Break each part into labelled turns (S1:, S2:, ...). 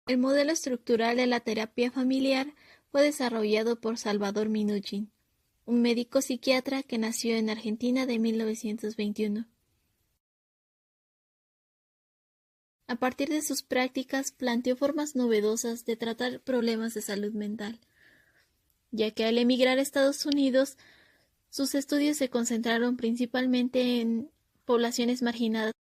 S1: El modelo estructural de la terapia familiar fue desarrollado por Salvador Minuchin, un médico psiquiatra que nació en Argentina de 1921. A partir de sus prácticas planteó formas novedosas de tratar problemas de salud mental, ya que al emigrar a Estados Unidos, sus estudios se concentraron principalmente en poblaciones marginadas.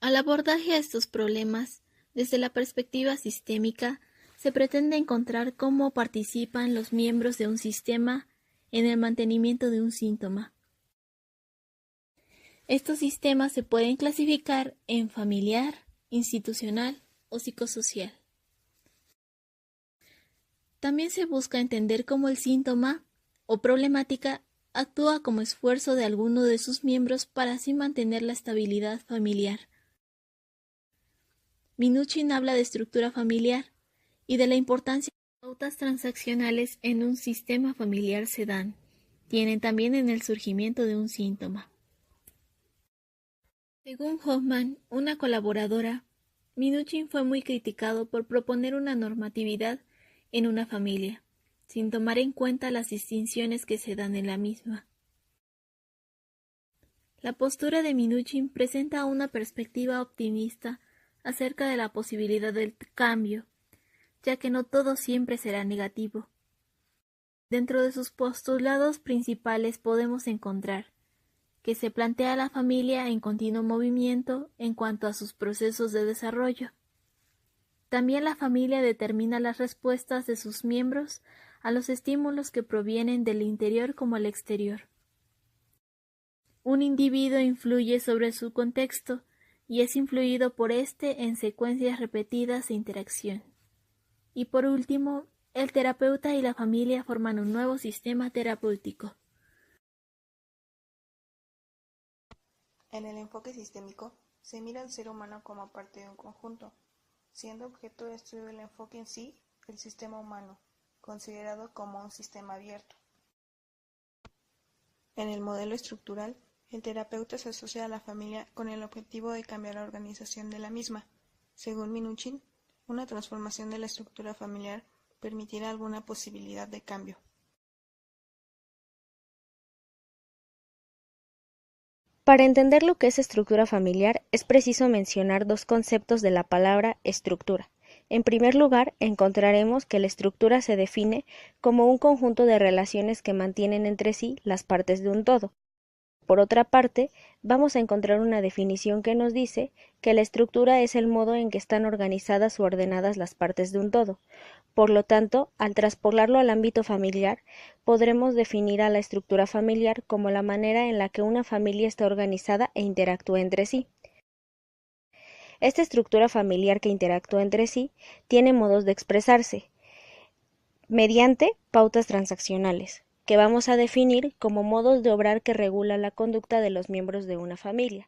S1: Al abordaje a estos problemas, desde la perspectiva sistémica, se pretende encontrar cómo participan los miembros de un sistema en el mantenimiento de un síntoma. Estos sistemas se pueden clasificar en familiar, institucional o psicosocial. También se busca entender cómo el síntoma o problemática actúa como esfuerzo de alguno de sus miembros para así mantener la estabilidad familiar. Minuchin habla de estructura familiar y de la importancia que las pautas transaccionales en un sistema familiar se tienen también en el surgimiento de un síntoma. Según Hoffman, una colaboradora, Minuchin fue muy criticado por proponer una normatividad en una familia, sin tomar en cuenta las distinciones que se dan en la misma. La postura de Minuchin presenta una perspectiva optimista acerca de la posibilidad del cambio, ya que no todo siempre será negativo. Dentro de sus postulados principales podemos encontrar que se plantea la familia en continuo movimiento en cuanto a sus procesos de desarrollo. También la familia determina las respuestas de sus miembros a los estímulos que provienen del interior como el exterior. Un individuo influye sobre su contexto y es influido por éste en secuencias repetidas de interacción. Y por último, el terapeuta y la familia forman un nuevo sistema terapéutico.
S2: En el enfoque sistémico, se mira al ser humano como parte de un conjunto, siendo objeto de estudio el enfoque en sí, el sistema humano, considerado como un sistema abierto. En el modelo estructural, el terapeuta se asocia a la familia con el objetivo de cambiar la organización de la misma. Según Minuchin, una transformación de la estructura familiar permitirá alguna posibilidad de cambio.
S3: Para entender lo que es estructura familiar, es preciso mencionar dos conceptos de la palabra estructura. En primer lugar, encontraremos que la estructura se define como un conjunto de relaciones que mantienen entre sí las partes de un todo. Por otra parte, vamos a encontrar una definición que nos dice que la estructura es el modo en que están organizadas o ordenadas las partes de un todo. Por lo tanto, al traspolarlo al ámbito familiar, podremos definir a la estructura familiar como la manera en la que una familia está organizada e interactúa entre sí. Esta estructura familiar que interactúa entre sí tiene modos de expresarse mediante pautas transaccionales, que vamos a definir como modos de obrar que regulan la conducta de los miembros de una familia.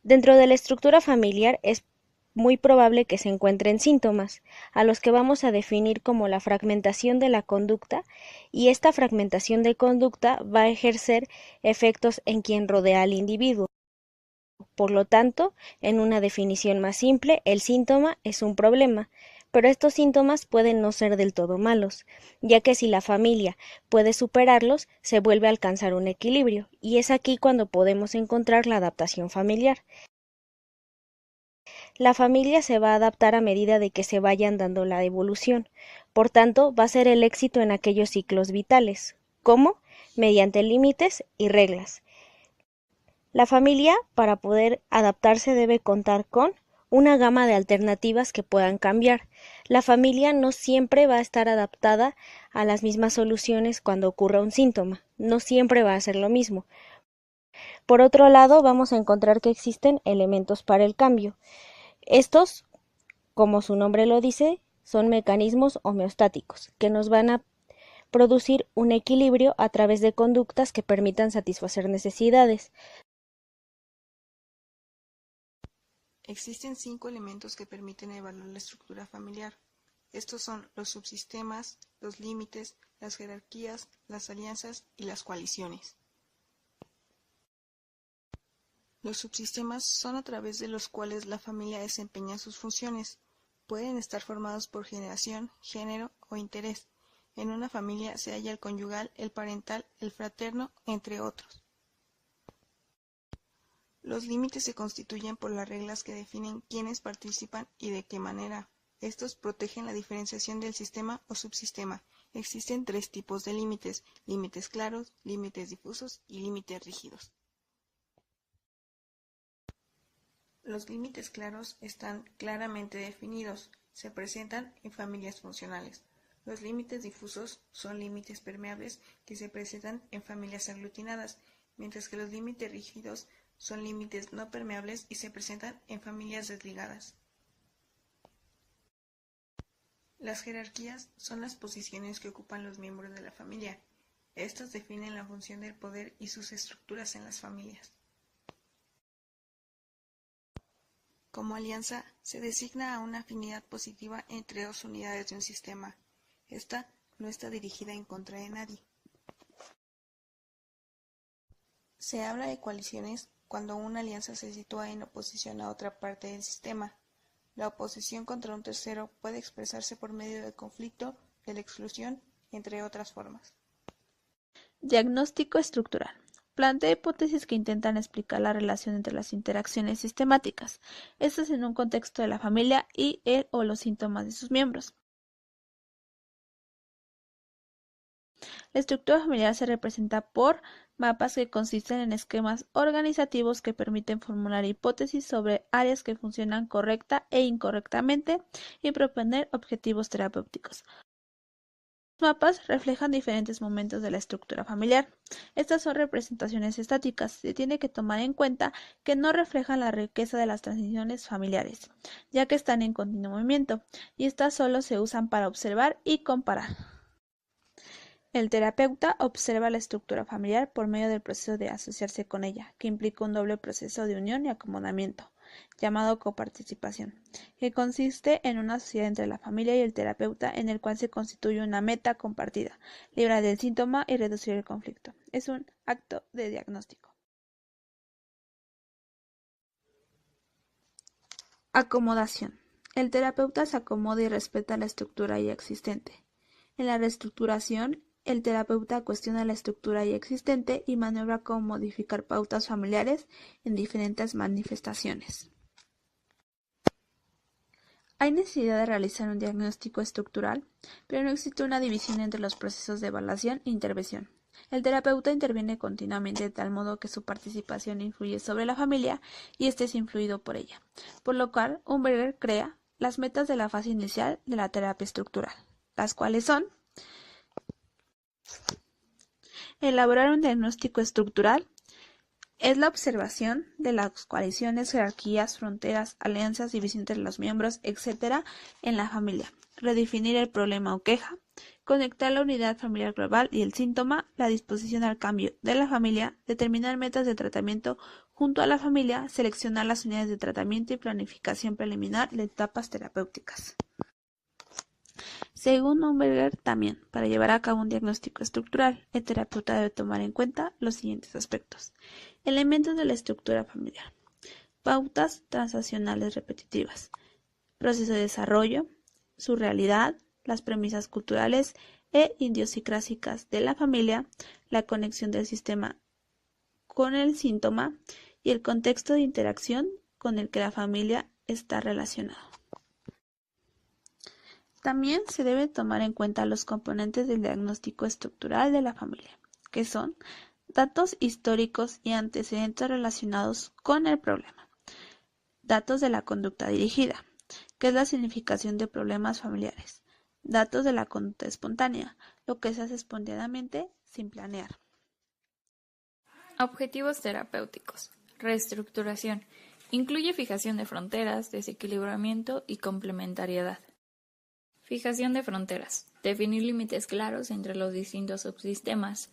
S3: Dentro de la estructura familiar es muy probable que se encuentren síntomas, a los que vamos a definir como la fragmentación de la conducta, y esta fragmentación de conducta va a ejercer efectos en quien rodea al individuo. Por lo tanto, en una definición más simple, el síntoma es un problema, pero estos síntomas pueden no ser del todo malos, ya que si la familia puede superarlos, se vuelve a alcanzar un equilibrio, y es aquí cuando podemos encontrar la adaptación familiar. La familia se va a adaptar a medida de que se vayan dando la evolución, por tanto, va a ser el éxito en aquellos ciclos vitales. ¿Cómo? Mediante límites y reglas. La familia, para poder adaptarse, debe contar con una gama de alternativas que puedan cambiar. La familia no siempre va a estar adaptada a las mismas soluciones cuando ocurra un síntoma, no siempre va a ser lo mismo. Por otro lado, vamos a encontrar que existen elementos para el cambio. Estos, como su nombre lo dice, son mecanismos homeostáticos que nos van a producir un equilibrio a través de conductas que permitan satisfacer necesidades.
S2: Existen 5 elementos que permiten evaluar la estructura familiar. Estos son los subsistemas, los límites, las jerarquías, las alianzas y las coaliciones. Los subsistemas son a través de los cuales la familia desempeña sus funciones. Pueden estar formados por generación, género o interés. En una familia se halla el conyugal, el parental, el fraterno, entre otros. Los límites se constituyen por las reglas que definen quiénes participan y de qué manera. Estos protegen la diferenciación del sistema o subsistema. Existen 3 tipos de límites: límites claros, límites difusos y límites rígidos. Los límites claros están claramente definidos, se presentan en familias funcionales. Los límites difusos son límites permeables que se presentan en familias aglutinadas, mientras que los límites rígidos son límites no permeables y se presentan en familias desligadas. Las jerarquías son las posiciones que ocupan los miembros de la familia. Estas definen la función del poder y sus estructuras en las familias. Como alianza, se designa a una afinidad positiva entre 2 unidades de un sistema. Esta no está dirigida en contra de nadie. Se habla de coaliciones cuando una alianza se sitúa en oposición a otra parte del sistema. La oposición contra un tercero puede expresarse por medio del conflicto, de la exclusión, entre otras formas.
S1: Diagnóstico estructural. Plantea hipótesis que intentan explicar la relación entre las interacciones sistemáticas, estas en un contexto de la familia y el o los síntomas de sus miembros. La estructura familiar se representa por mapas que consisten en esquemas organizativos que permiten formular hipótesis sobre áreas que funcionan correcta e incorrectamente y proponer objetivos terapéuticos. Los mapas reflejan diferentes momentos de la estructura familiar. Estas son representaciones estáticas. Se tiene que tomar en cuenta que no reflejan la riqueza de las transiciones familiares, ya que están en continuo movimiento, y estas solo se usan para observar y comparar. El terapeuta observa la estructura familiar por medio del proceso de asociarse con ella, que implica un doble proceso de unión y acomodamiento, llamado coparticipación, que consiste en una sociedad entre la familia y el terapeuta en el cual se constituye una meta compartida, librar del síntoma y reducir el conflicto. Es un acto de diagnóstico. Acomodación. El terapeuta se acomoda y respeta la estructura ya existente. En la reestructuración, el terapeuta cuestiona la estructura ya existente y maniobra cómo modificar pautas familiares en diferentes manifestaciones. Hay necesidad de realizar un diagnóstico estructural, pero no existe una división entre los procesos de evaluación e intervención. El terapeuta interviene continuamente de tal modo que su participación influye sobre la familia y éste es influido por ella, por lo cual Umberger crea las metas de la fase inicial de la terapia estructural, las cuales son: elaborar un diagnóstico estructural es la observación de las coaliciones, jerarquías, fronteras, alianzas, división entre los miembros, etc. en la familia, redefinir el problema o queja, conectar la unidad familiar global y el síntoma, la disposición al cambio de la familia, determinar metas de tratamiento junto a la familia, seleccionar las unidades de tratamiento y planificación preliminar de etapas terapéuticas. Según Umberger, también, para llevar a cabo un diagnóstico estructural, el terapeuta debe tomar en cuenta los siguientes aspectos. Elementos de la estructura familiar. Pautas transaccionales repetitivas. Proceso de desarrollo, su realidad, las premisas culturales e idiosincrásicas de la familia, la conexión del sistema con el síntoma y el contexto de interacción con el que la familia está relacionada. También se debe tomar en cuenta los componentes del diagnóstico estructural de la familia, que son datos históricos y antecedentes relacionados con el problema, datos de la conducta dirigida, que es la significación de problemas familiares, datos de la conducta espontánea, lo que se hace espontáneamente sin planear.
S4: Objetivos terapéuticos. Reestructuración. Incluye fijación de fronteras, desequilibramiento y complementariedad. Fijación de fronteras. Definir límites claros entre los distintos subsistemas.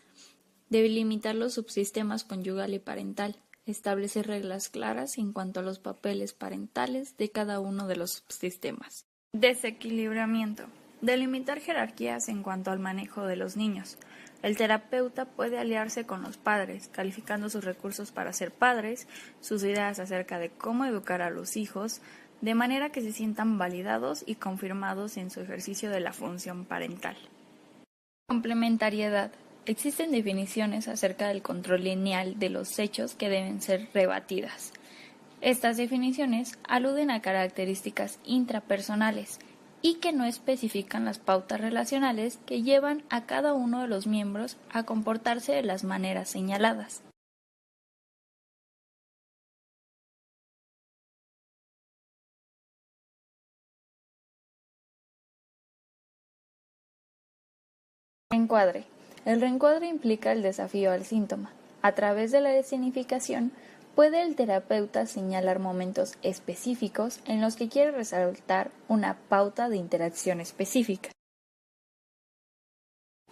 S4: Delimitar los subsistemas conyugal y parental. Establecer reglas claras en cuanto a los papeles parentales de cada uno de los subsistemas. Desequilibramiento. Delimitar jerarquías en cuanto al manejo de los niños. El terapeuta puede aliarse con los padres, calificando sus recursos para ser padres, sus ideas acerca de cómo educar a los hijos, de manera que se sientan validados y confirmados en su ejercicio de la función parental. Complementariedad. Existen definiciones acerca del control lineal de los hechos que deben ser rebatidas. Estas definiciones aluden a características intrapersonales y que no especifican las pautas relacionales que llevan a cada uno de los miembros a comportarse de las maneras señaladas. Reencuadre. El reencuadre implica el desafío al síntoma. A través de la escenificación, puede el terapeuta señalar momentos específicos en los que quiere resaltar una pauta de interacción específica.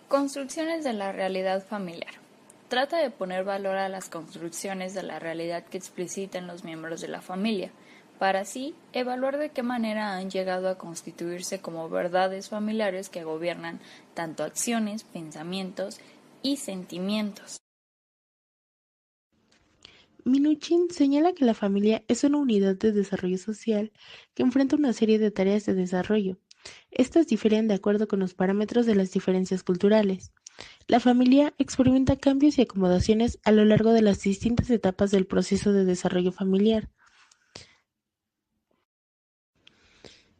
S4: Construcciones de la realidad familiar. Trata de poner valor a las construcciones de la realidad que explicitan los miembros de la familia, para así evaluar de qué manera han llegado a constituirse como verdades familiares que gobiernan tanto acciones, pensamientos y sentimientos.
S5: Minuchin señala que la familia es una unidad de desarrollo social que enfrenta una serie de tareas de desarrollo. Estas difieren de acuerdo con los parámetros de las diferencias culturales. La familia experimenta cambios y acomodaciones a lo largo de las distintas etapas del proceso de desarrollo familiar.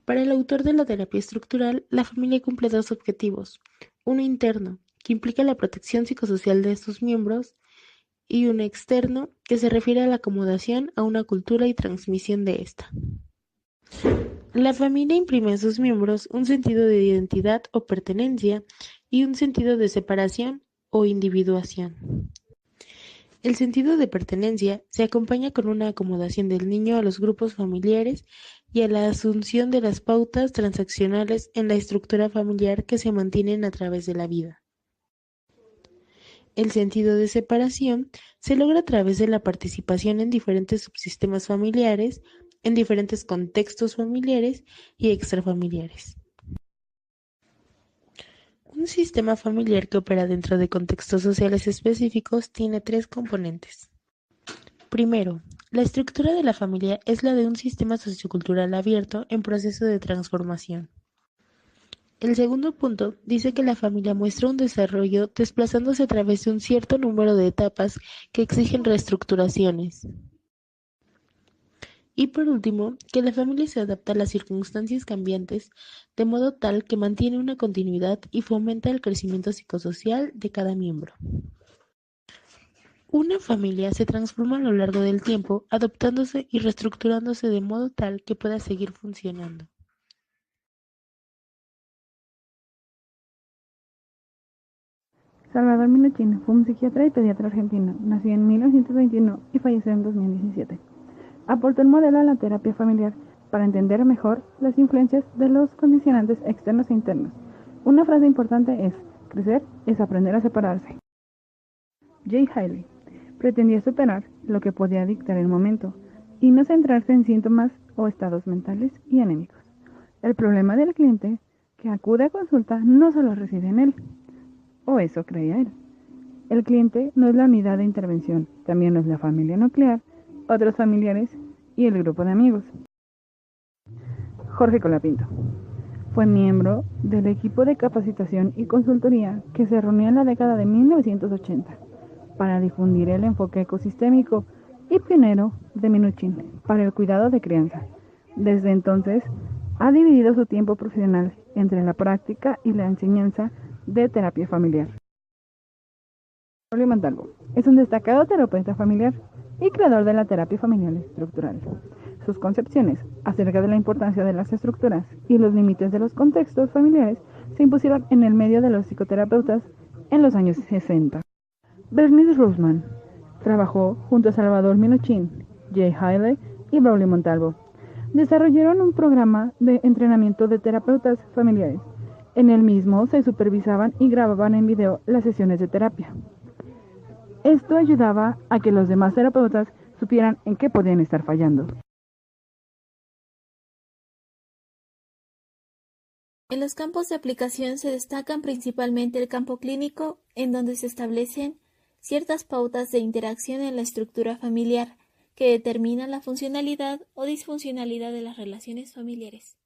S5: Para el autor de la terapia estructural, la familia cumple dos objetivos: uno interno, que implica la protección psicosocial de sus miembros, y uno externo, que se refiere a la acomodación a una cultura y transmisión de esta. La familia imprime a sus miembros un sentido de identidad o pertenencia y un sentido de separación o individuación. El sentido de pertenencia se acompaña con una acomodación del niño a los grupos familiares y a la asunción de las pautas transaccionales en la estructura familiar que se mantienen a través de la vida. El sentido de separación se logra a través de la participación en diferentes subsistemas familiares, en diferentes contextos familiares y extrafamiliares. Un sistema familiar que opera dentro de contextos sociales específicos tiene tres componentes. Primero, la estructura de la familia es la de un sistema sociocultural abierto en proceso de transformación. El segundo punto dice que la familia muestra un desarrollo desplazándose a través de un cierto número de etapas que exigen reestructuraciones. Y por último, que la familia se adapta a las circunstancias cambiantes de modo tal que mantiene una continuidad y fomenta el crecimiento psicosocial de cada miembro. Una familia se transforma a lo largo del tiempo, adaptándose y reestructurándose de modo tal que pueda seguir funcionando.
S6: Salvador Minuchin fue un psiquiatra y pediatra argentino. Nació en 1921 y falleció en 2017. Aportó el modelo a la terapia familiar para entender mejor las influencias de los condicionantes externos e internos. Una frase importante es: crecer es aprender a separarse. Jay Haley pretendía superar lo que podía dictar el momento y no centrarse en síntomas o estados mentales y anémicos. El problema del cliente que acude a consulta no solo reside en él, o eso creía él. El cliente no es la unidad de intervención, también lo es la familia nuclear, otros familiares y el grupo de amigos. Jorge Colapinto fue miembro del equipo de capacitación y consultoría que se reunió en la década de 1980 para difundir el enfoque ecosistémico y pionero de Minuchin para el cuidado de crianza. Desde entonces, ha dividido su tiempo profesional entre la práctica y la enseñanza de terapia familiar. Braulio Montalvo es un destacado terapeuta familiar y creador de la terapia familiar estructural. Sus concepciones acerca de la importancia de las estructuras y los límites de los contextos familiares se impusieron en el medio de los psicoterapeutas en los años 60. Bernice Russman trabajó junto a Salvador Minuchin, Jay Haley y Braulio Montalvo. Desarrollaron un programa de entrenamiento de terapeutas familiares. En el mismo se supervisaban y grababan en video las sesiones de terapia. Esto ayudaba a que los demás terapeutas supieran en qué podían estar fallando.
S1: En los campos de aplicación se destacan principalmente el campo clínico, en donde se establecen ciertas pautas de interacción en la estructura familiar que determinan la funcionalidad o disfuncionalidad de las relaciones familiares.